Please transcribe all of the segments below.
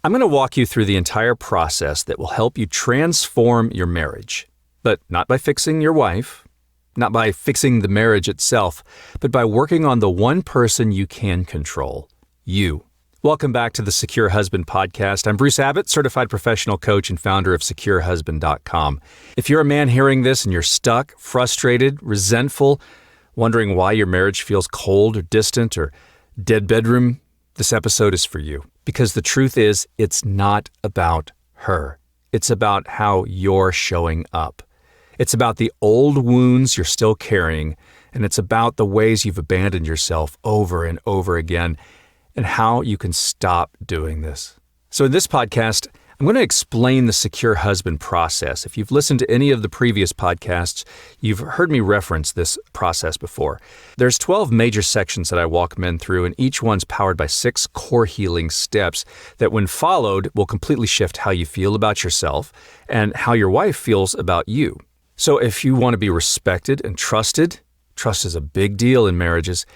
I'm going to walk you through the entire process that will help you transform your marriage, but not by fixing your wife, not by fixing the marriage itself, but by working on the one person you can control, you. Welcome back to the Secure Husband Podcast. I'm Bruce Abbott, certified professional coach and founder of SecureHusband.com. If you're a man hearing this and you're stuck, frustrated, resentful, wondering why your marriage feels cold or distant or dead bedroom, this episode is for you. Because the truth is, it's not about her. It's about how you're showing up. It's about the old wounds you're still carrying, and it's about the ways you've abandoned yourself over and over again, and how you can stop doing this. So in this podcast, I'm going to explain the Secure Husband process. If you've listened to any of the previous podcasts, you've heard me reference this process before. There's 12 major sections that I walk men through, and each one's powered by 6 core healing steps that, when followed, will completely shift how you feel about yourself and how your wife feels about you. So if you want to be respected and trusted, trust is a big deal in marriages,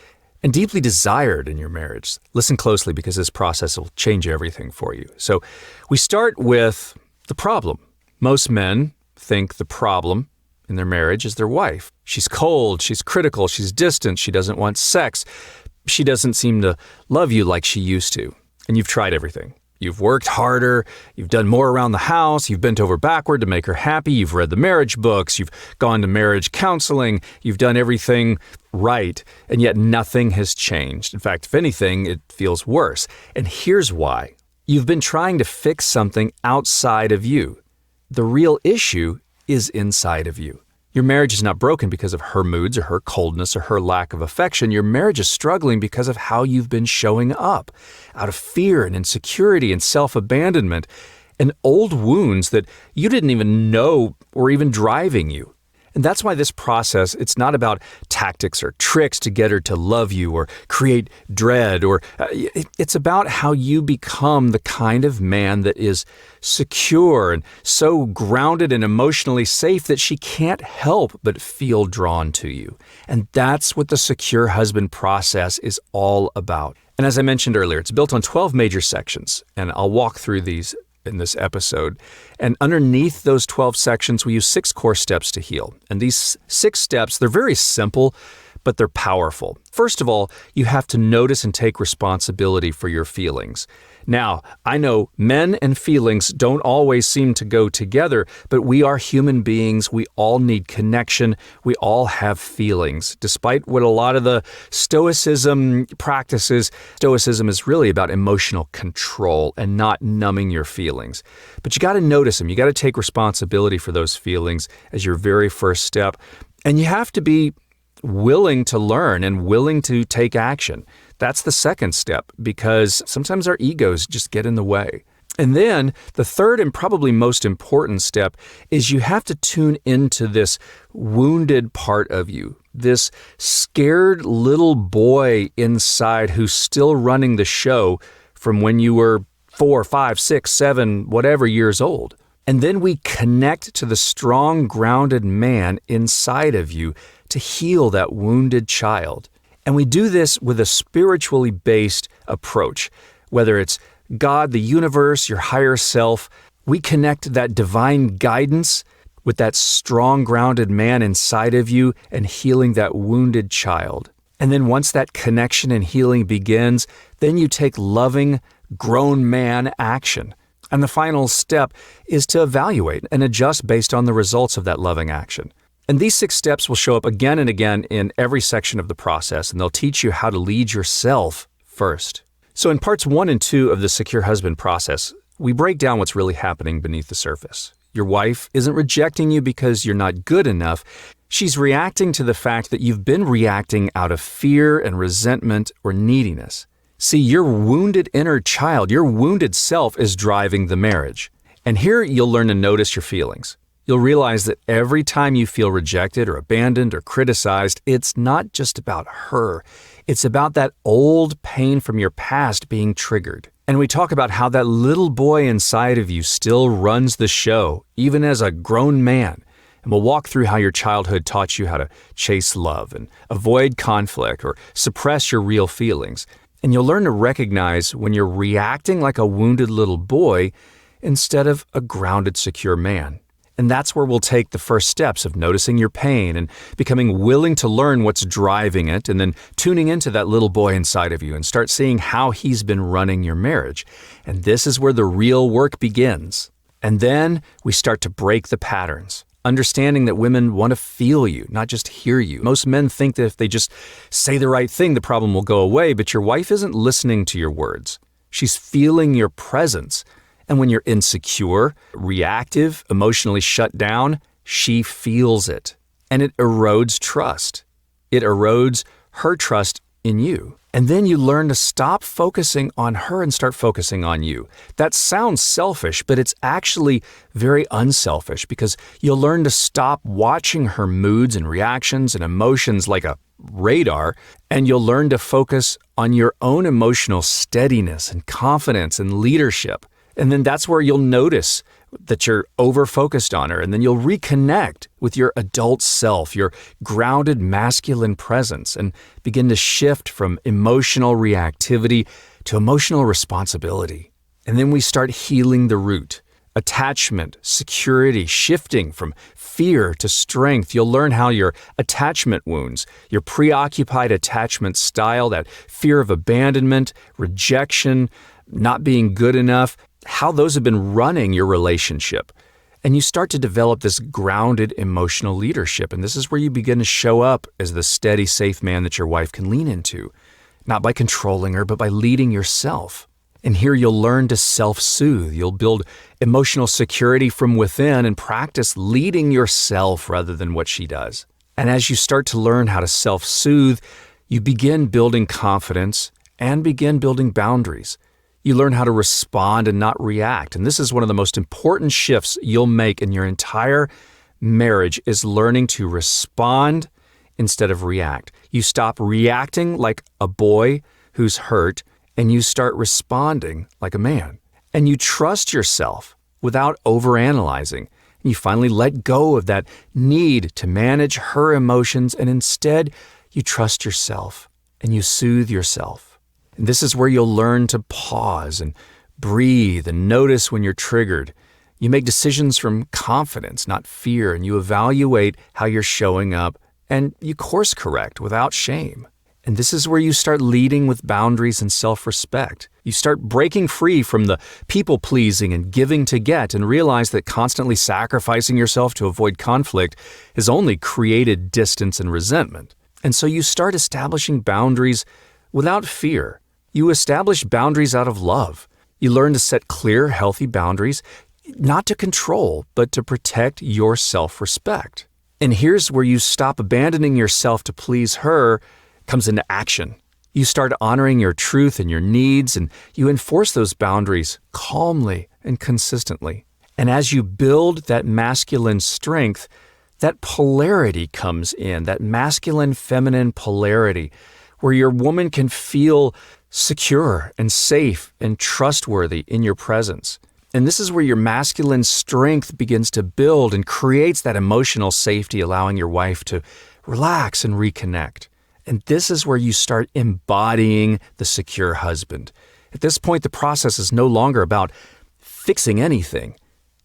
and deeply desired in your marriage, listen closely because this process will change everything for you. So we start with the problem. Most men think the problem in their marriage is their wife. She's cold, she's critical, she's distant, she doesn't want sex, she doesn't seem to love you like she used to. And you've tried everything. You've worked harder, you've done more around the house, you've bent over backward to make her happy, you've read the marriage books, you've gone to marriage counseling, you've done everything right, and yet nothing has changed. In fact, if anything, it feels worse. And here's why. You've been trying to fix something outside of you. The real issue is inside of you. Your marriage is not broken because of her moods or her coldness or her lack of affection. Your marriage is struggling because of how you've been showing up, out of fear and insecurity and self-abandonment and old wounds that you didn't even know were even driving you. And that's why this process, it's not about tactics or tricks to get her to love you or create dread, or it's about how you become the kind of man that is secure and so grounded and emotionally safe that she can't help but feel drawn to you. And that's what the Secure Husband process is all about. And as I mentioned earlier, it's built on 12 major sections, and I'll walk through these in this episode. And underneath those 12 sections, we use 6 core steps to heal. And these 6 steps, they're very simple, but they're powerful. First of all, you have to notice and take responsibility for your feelings. Now, I know men and feelings don't always seem to go together, but we are human beings. We all need connection. We all have feelings. Despite what a lot of the Stoicism practices, Stoicism is really about emotional control and not numbing your feelings. But you got to notice them. You got to take responsibility for those feelings as your very first step. And you have to be willing to learn and willing to take action. That's the second step, because sometimes our egos just get in the way. And then the third and probably most important step is you have to tune into this wounded part of you, this scared little boy inside who's still running the show from when you were 4, 5, 6, 7, whatever years old. And then we connect to the strong, grounded man inside of you to heal that wounded child. And we do this with a spiritually based approach. Whether it's God, the universe, your higher self, we connect that divine guidance with that strong, grounded man inside of you and healing that wounded child. And then once that connection and healing begins, then you take loving, grown man action. And the final step is to evaluate and adjust based on the results of that loving action. And these 6 steps will show up again and again in every section of the process, and they'll teach you how to lead yourself first. So in parts 1 and 2 of the Secure Husband process, we break down what's really happening beneath the surface. Your wife isn't rejecting you because you're not good enough. She's reacting to the fact that you've been reacting out of fear and resentment or neediness. See, your wounded inner child, your wounded self is driving the marriage. And here you'll learn to notice your feelings. You'll realize that every time you feel rejected or abandoned or criticized, it's not just about her. It's about that old pain from your past being triggered. And we talk about how that little boy inside of you still runs the show, even as a grown man. And we'll walk through how your childhood taught you how to chase love and avoid conflict or suppress your real feelings. And you'll learn to recognize when you're reacting like a wounded little boy instead of a grounded, secure man. And that's where we'll take the first steps of noticing your pain and becoming willing to learn what's driving it, and then tuning into that little boy inside of you and start seeing how he's been running your marriage. And this is where the real work begins. And then we start to break the patterns, understanding that women want to feel you, not just hear you. Most men think that if they just say the right thing, the problem will go away, but your wife isn't listening to your words. She's feeling your presence. And when you're insecure, reactive, emotionally shut down, she feels it. And it erodes trust. It erodes her trust in you. And then you learn to stop focusing on her and start focusing on you. That sounds selfish, but it's actually very unselfish, because you'll learn to stop watching her moods and reactions and emotions like a radar, and you'll learn to focus on your own emotional steadiness and confidence and leadership. And then that's where you'll notice that you're over-focused on her, and then you'll reconnect with your adult self, your grounded masculine presence, and begin to shift from emotional reactivity to emotional responsibility. And then we start healing the root. Attachment, security, shifting from fear to strength. You'll learn how your attachment wounds, your preoccupied attachment style, that fear of abandonment, rejection, not being good enough, how those have been running your relationship. And you start to develop this grounded emotional leadership. And this is where you begin to show up as the steady, safe man that your wife can lean into, not by controlling her, but by leading yourself. And here you'll learn to self-soothe. You'll build emotional security from within and practice leading yourself rather than what she does. And as you start to learn how to self-soothe, you begin building confidence and begin building boundaries. You learn how to respond and not react. And this is one of the most important shifts you'll make in your entire marriage, is learning to respond instead of react. You stop reacting like a boy who's hurt, and you start responding like a man. And you trust yourself without overanalyzing. And you finally let go of that need to manage her emotions, and instead you trust yourself and you soothe yourself. And this is where you'll learn to pause and breathe and notice when you're triggered. You make decisions from confidence, not fear, and you evaluate how you're showing up, and you course correct without shame. And this is where you start leading with boundaries and self-respect. You start breaking free from the people-pleasing and giving to get, and realize that constantly sacrificing yourself to avoid conflict has only created distance and resentment. And so you start establishing boundaries without fear. You establish boundaries out of love. You learn to set clear, healthy boundaries, not to control, but to protect your self-respect. And here's where you stop abandoning yourself to please her, comes into action. You start honoring your truth and your needs, and you enforce those boundaries calmly and consistently. And as you build that masculine strength, that polarity comes in, that masculine-feminine polarity, where your woman can feel secure and safe and trustworthy in your presence. And this is where your masculine strength begins to build and creates that emotional safety, allowing your wife to relax and reconnect. And this is where you start embodying the secure husband. At this point, the process is no longer about fixing anything.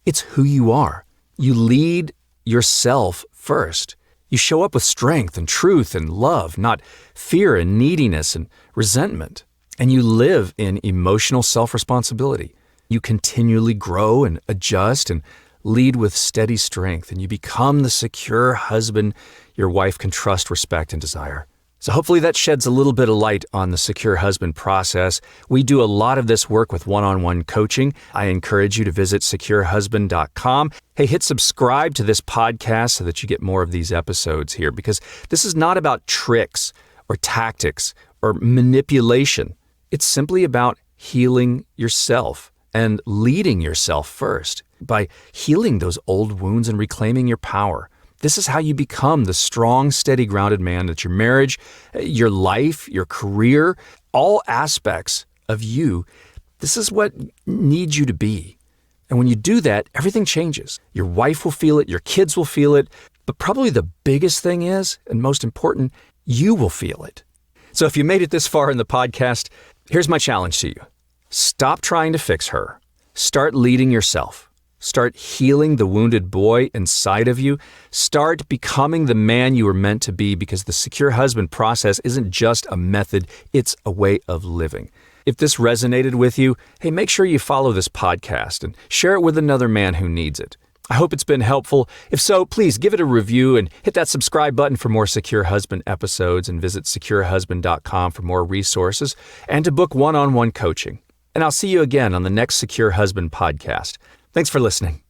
It's who you are. You lead yourself first. You show up with strength and truth and love, not fear and neediness and resentment. And you live in emotional self-responsibility. You continually grow and adjust and lead with steady strength, and you become the secure husband your wife can trust, respect, and desire. So hopefully that sheds a little bit of light on the secure husband process. We do a lot of this work with one-on-one coaching. I encourage you to visit securehusband.com. Hey, hit subscribe to this podcast so that you get more of these episodes here, because this is not about tricks or tactics or manipulation. It's simply about healing yourself and leading yourself first by healing those old wounds and reclaiming your power. This is how you become the strong, steady, grounded man that your marriage, your life, your career, all aspects of you, this is what needs you to be. And when you do that, everything changes. Your wife will feel it, your kids will feel it, but probably the biggest thing is, and most important, you will feel it. So if you made it this far in the podcast, here's my challenge to you. Stop trying to fix her. Start leading yourself. Start healing the wounded boy inside of you. Start becoming the man you were meant to be, because the Secure Husband process isn't just a method, it's a way of living. If this resonated with you, hey, make sure you follow this podcast and share it with another man who needs it. I hope it's been helpful. If so, please give it a review and hit that subscribe button for more Secure Husband episodes, and visit securehusband.com for more resources and to book one-on-one coaching. And I'll see you again on the next Secure Husband podcast. Thanks for listening.